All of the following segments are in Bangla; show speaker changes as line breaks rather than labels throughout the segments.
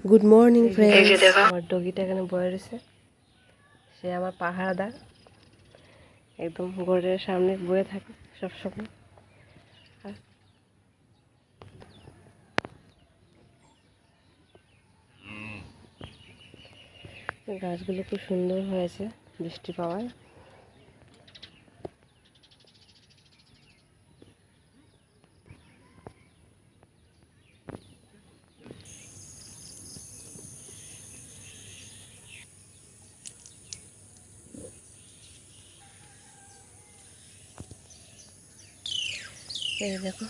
Good morning friends. আমার ডগিটা এখানে বয়ে রয়েছে, সে আমার পাহারাদার, একদম ঘরের সামনে বয়ে থাকে সবসময়। আর গাছগুলো খুব সুন্দর হয়েছে বৃষ্টি পাওয়ায়। এই দেখো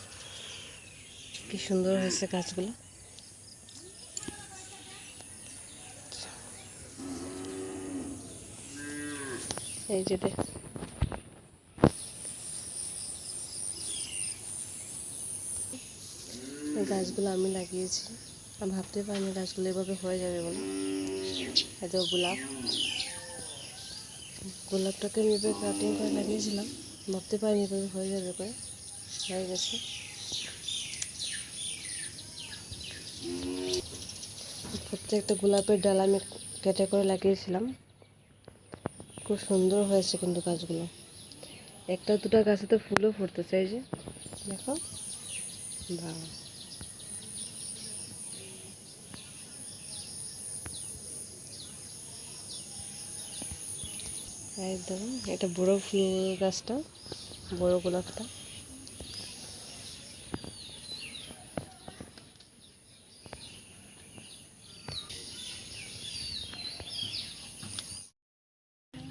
কি সুন্দর হয়েছে গাছগুলো। এই যে দেখ, এই গাছগুলো আমি লাগিয়েছি। আমি ভাবতে পারিনি গাছগুলো এভাবে হয়ে যাবে বলে। এত গোলাপটাকে আমি এভাবে কাটিং করে লাগিয়েছিলাম, ভাবতে পারিনি এভাবে হয়ে যাবে করে, হয়ে গেছে। প্রত্যেকটা গোলাপের ডাল আমি কেটে করে লাগিয়েছিলাম, খুব সুন্দর হয়েছে কিন্তু গাছগুলো। একটা দুটো গাছে তো ফুলও ফুটতেছে, এই যে দেখো। বাহ, একদম এটা বড় ফুল গাছটা, বড় গোলাপটা।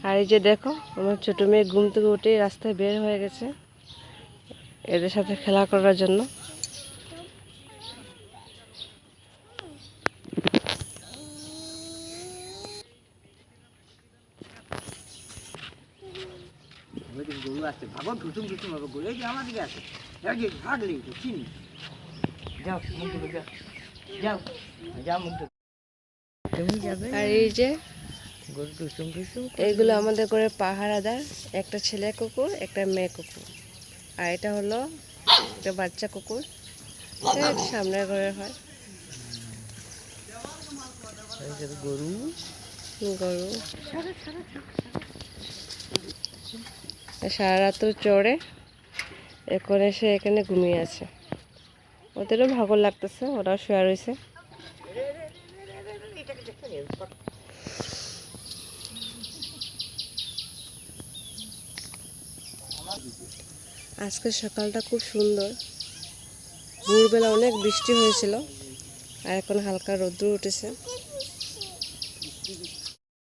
আর এই যে দেখো, আমার ছোটো মেয়ে ঘুম থেকে উঠে রাস্তায় বের হয়ে গেছে এদের সাথে খেলা করার জন্য।
গরু আছে, ভাবো ঢুসুম ঢুসুম হবে গরু, এই যে আমার দিকে আছে, ভাগলেই তো চিনি। যাও মুখ ধুবে, যাও যাও যাও মুখ ধুবে, তুমি যাবে।
আর এই যে
গরু ঢুসুম ঢুসুম,
এইগুলো আমাদের করে পাহারাদার, একটা ছেলে কুকুর একটা মেয়ে কুকুর। আর এটা হলো একটা বাচ্চা কুকুর, এটা সামনের ঘরের হয়।
গরু
গরু সারা রাত্র চড়ে, এখন এসে এখানে ঘুমিয়ে আছে। ওদেরও ভাগর লাগতেছে, ওরাও শুয়ে রয়েছে। আজকে সকালটা খুব সুন্দর, ভোরবেলা অনেক বৃষ্টি হয়েছিল, আর এখন হালকা রৌদ্র উঠেছে।